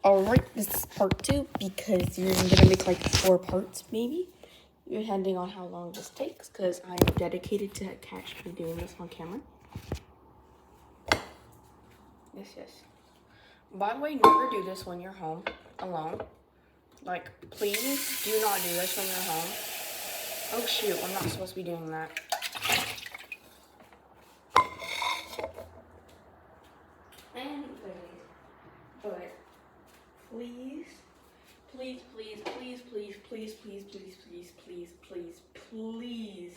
Alright, this is part 2 because you're gonna make like 4 parts maybe, depending on how long this takes, because I am dedicated to actually doing this on camera. Yes. By the way, never do this when you're home alone. Like, please do not do this when you're home. Oh shoot, I'm not supposed to be doing that. But please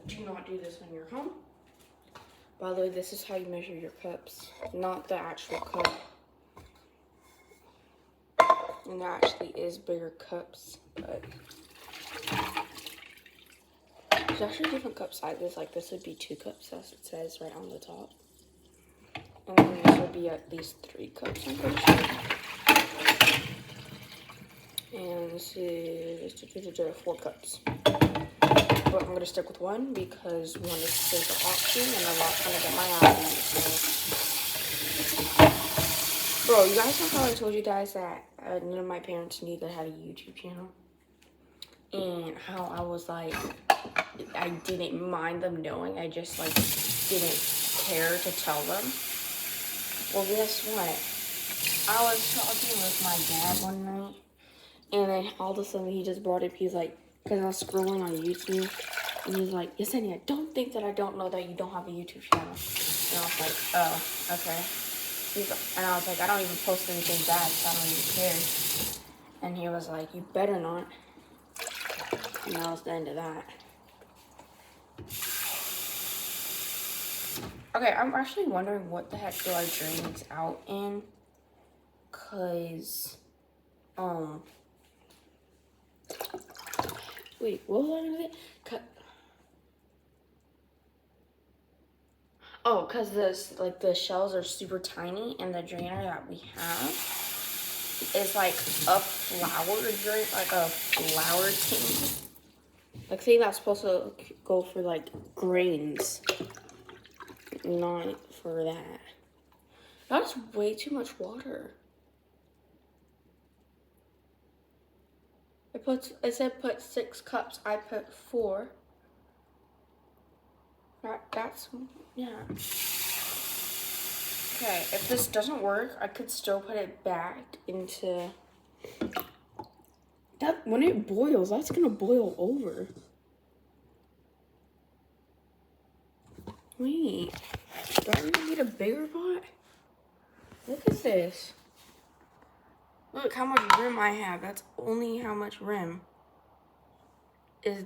do not do this when you're home. By the way, this is how you measure your cups, not the actual cup. And there actually is bigger cups, but there's actually different cup sizes. Like this would be 2 cups, as it says right on the top. And then this would be at least 3 cups, I'm pretty sure. And this is 4 cups. But I'm going to stick with 1 because 1 is a safer option and I'm not trying to get my ass beat. Bro, you guys know how I told you guys that none of my parents knew that I had a YouTube channel? And how I was like, I didn't mind them knowing, I just like didn't care to tell them. Well, guess what? I was talking with my dad one night, and then all of a sudden he just brought up, he's like, because I was scrolling on YouTube, and he's like, Yesenia, don't think that I don't know that you don't have a YouTube channel. And I was like, oh, okay. And I was like, I don't even post anything bad, so I don't even care. And he was like, you better not. And that was the end of that. Okay, I'm actually wondering what the heck do I drain these out in? Cause, wait, what was I gonna say? Oh, cause this, like, the shells are super tiny, and the drainer that we have is like a flour drain, like a flour tin. Like, say that's supposed to go for like grains, not for that. That's way too much water. It said put 6 cups. I put 4. That's, yeah. Okay, if this doesn't work, I could still put it back into, that, when it boils, that's gonna boil over. Wait, do I even need a bigger pot? Look at this. Look how much rim I have. That's only how much rim is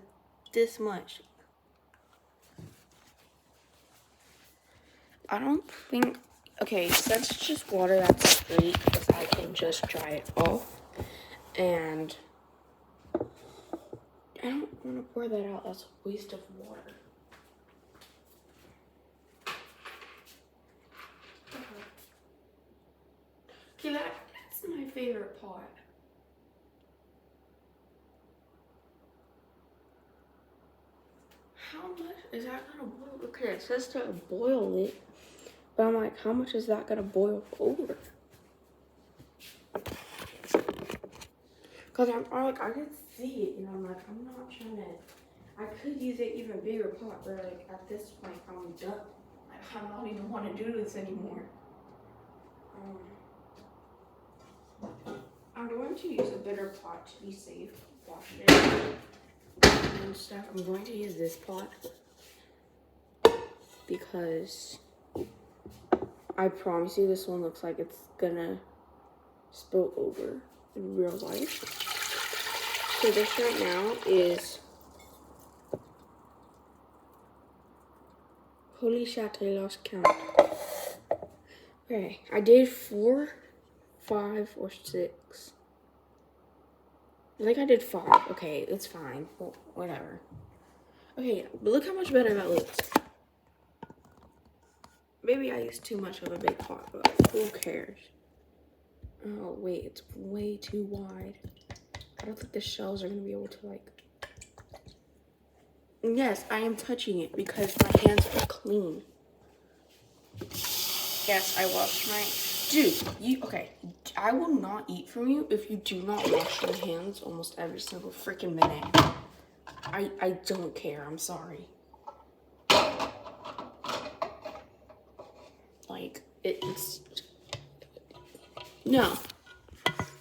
this much. I don't think, okay, since it's just water, that's great because I can just dry it off. And I don't want to pour that out. That's a waste of water. Okay, that's my favorite pot. How much is that gonna boil? Okay, it says to boil it, but I'm like, how much is that gonna boil over? Cause I'm like, I can see it, and I'm like, I'm not trying to. I could use an even bigger pot, but like at this point, I'm done. Like, I don't even want to do this anymore. I'm going to use a bigger pot to be safe. Wash it and stuff. I'm going to use this pot because I promise you this one looks like it's gonna spill over in real life. So this right now is holy shit, I lost count. Okay, I did 4, 5, or 6. I think I did 5. Okay, it's fine. Well, whatever. Okay, but look how much better that looks. Maybe I used too much of a big pot, but who cares? Oh, wait, it's way too wide. I don't think the shells are going to be able to, like... Yes, I am touching it because my hands are clean. Yes, I washed my... Dude, okay. I will not eat from you if you do not wash your hands almost every single freaking minute. I don't care. I'm sorry. Like, it's... No.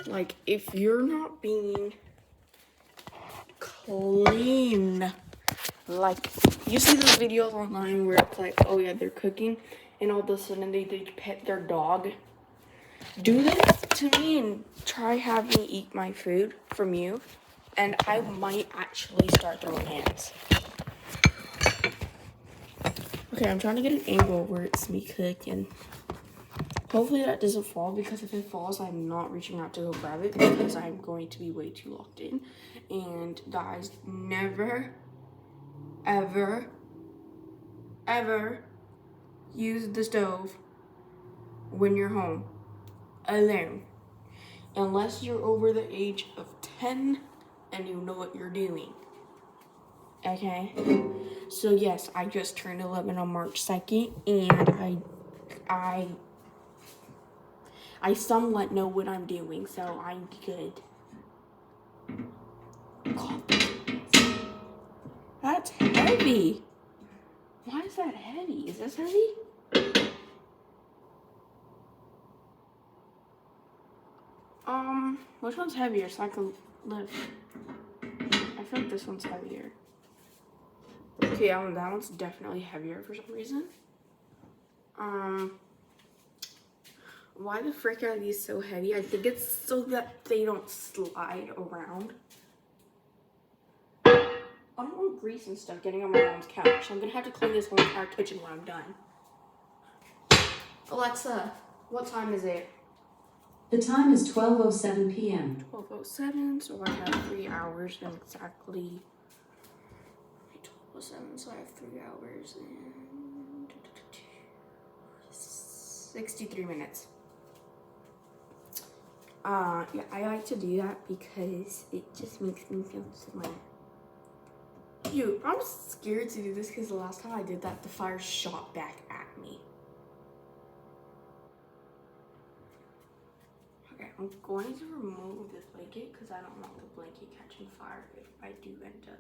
Like, if you're not being clean... Like, you see those videos online where it's like, oh yeah, they're cooking, and all of a sudden they pet their dog. Do this to me and try having me eat my food from you, and I might actually start throwing hands. Okay, I'm trying to get an angle where it's me cooking. Hopefully that doesn't fall, because if it falls, I'm not reaching out to go grab it because I'm going to be way too locked in. And guys, never, ever, ever use the stove when you're home alone, unless you're over the age of 10 and you know what you're doing. Okay? So yes, I just turned 11 on March 2nd, and I somewhat know what I'm doing, so I'm good. God, that's heavy. Why is that heavy? Is this heavy? Which one's heavier so I can lift? I feel like this one's heavier. Okay, that one's definitely heavier for some reason. Why the frick are these so heavy? I think it's so that they don't slide around. I don't want grease and stuff getting on my mom's couch, so I'm gonna have to clean this whole entire kitchen when I'm done. Alexa, what time is it? The time is 12:07 p.m. 12:07, so I have 3 hours and exactly 12:07, so I have 3 hours and 63 minutes. Yeah, I like to do that because it just makes me feel smart. Dude, I'm scared to do this because the last time I did that, the fire shot back at me. Okay, I'm going to remove this blanket because I don't want the blanket catching fire if I do end up.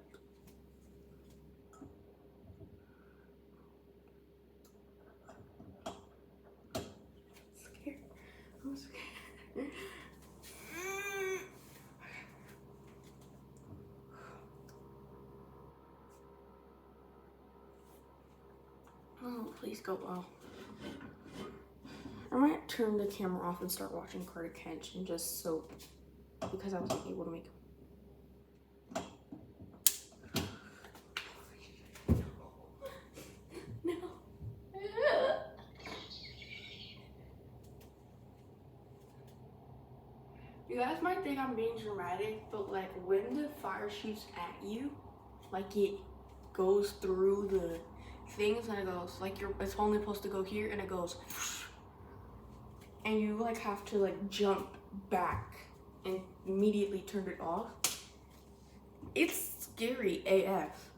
I'm scared. Oh, please go well. I might turn the camera off and start watching Carter Kent and just soap because I wasn't able to make. No. You guys might think I'm being dramatic, but like when the fire shoots at you, like it goes through the things and it goes like it's only supposed to go here and it goes and you like have to like jump back and immediately turn it off. It's scary AF.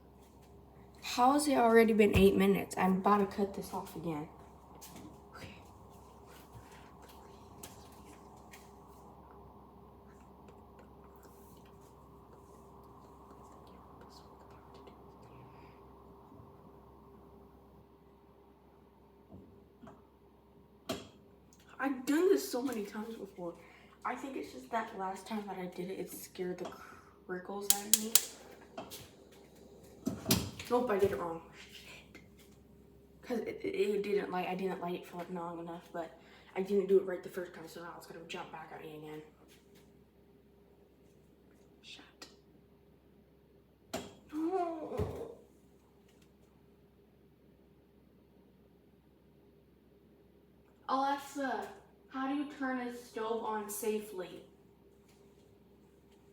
How has it already been 8 minutes? I'm about to cut this off again. Okay. I've done this so many times before. I think it's just that last time that I did it, it scared the crickles out of me. Nope, I did it wrong. Because it didn't I didn't light it for like long enough, but I didn't do it right the first time, so now it's gonna jump back at me again. Shut. No. Alexa, how do you turn a stove on safely?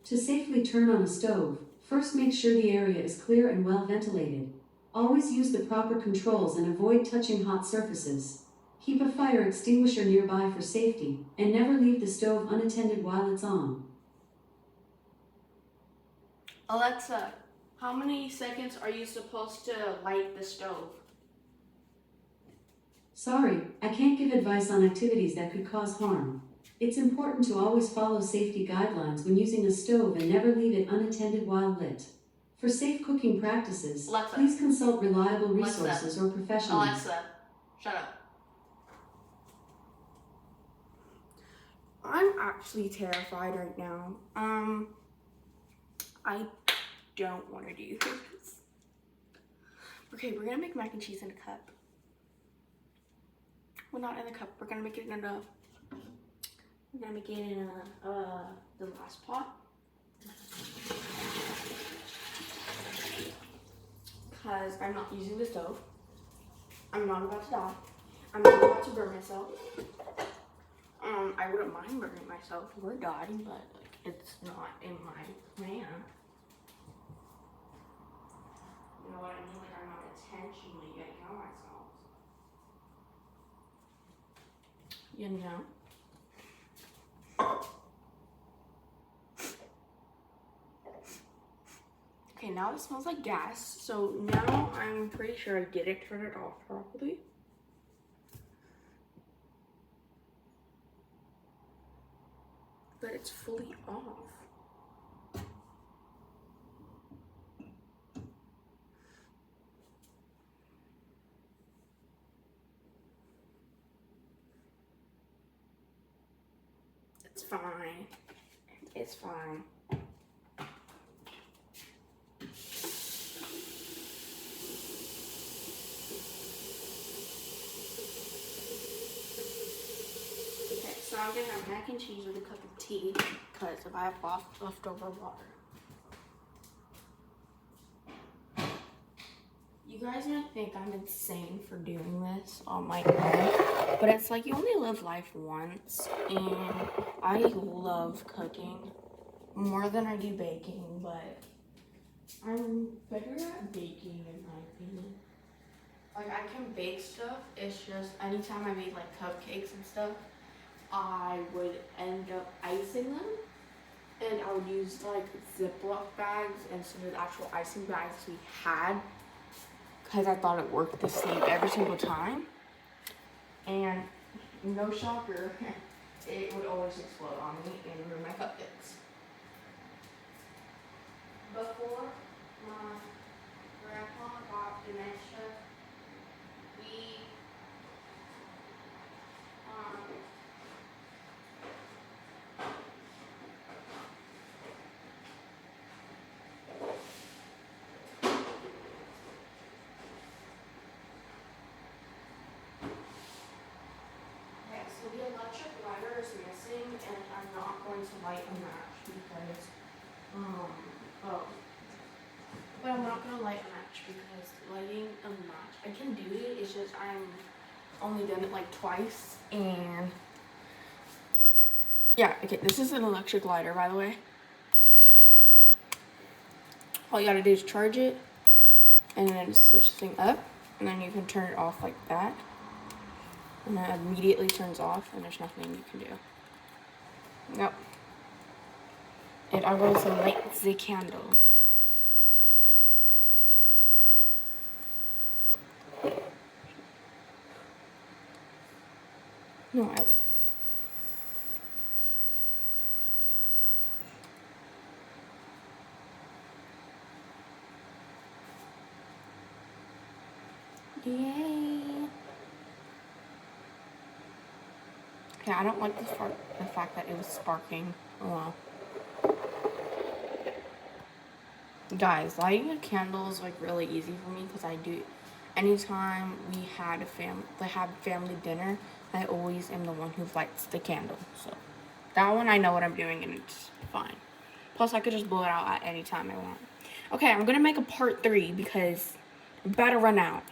To safely turn on a stove, first make sure the area is clear and well ventilated. Always use the proper controls and avoid touching hot surfaces. Keep a fire extinguisher nearby for safety, and never leave the stove unattended while it's on. Alexa, how many seconds are you supposed to light the stove? Sorry, I can't give advice on activities that could cause harm. It's important to always follow safety guidelines when using a stove and never leave it unattended while lit. For safe cooking practices, Alexa. please consult reliable Alexa. resources or professionals. Alexa, shut up. I'm actually terrified right now. I don't want to do this. Okay, we're gonna make mac and cheese in a cup. Well, not in a cup. We're gonna make it in a. We're gonna make it in the last pot. Because I'm not using the stove. I'm not about to die. I'm not about to burn myself. I wouldn't mind burning myself or dying, but like it's not in my plan. You know what I mean? Like I'm not intentionally getting out myself. You know? Okay, now it smells like gas. So now I'm pretty sure I didn't turn it off properly. But it's fully off. It's fine. It's fine. Okay, so I'm gonna have mac and cheese with a cup of tea because if I have leftover water. You guys might think I'm insane for doing this on my own, but it's like you only live life once, and I love cooking more than I do baking, but I'm better at baking in my opinion. Like I can bake stuff, it's just anytime I make like cupcakes and stuff, I would end up icing them, and I would use like Ziploc bags instead of the actual icing bags we had, because I thought it worked the same every single time. And no shocker, it would always explode on me and ruin my cupcakes. Before my grandpa got dementia, we so the electric lighter is missing, and I'm not going to light a match because, but I'm not going to light a match because lighting a match, I can do it, it's just I'm only done it like twice, and yeah, okay, this is an electric lighter, by the way. All you gotta do is charge it, and then just switch the thing up, and then you can turn it off like that. And it immediately turns off, and there's nothing you can do. Nope. And I'm going to light the candle. No, Yay. Okay, I don't like the fact that it was sparking. Oh well. Guys, lighting a candle is like really easy for me because I do. Anytime we had family dinner, I always am the one who lights the candle. So that one I know what I'm doing and it's fine. Plus I could just blow it out at any time I want. Okay, I'm gonna make a part 3 because I'm about to run out.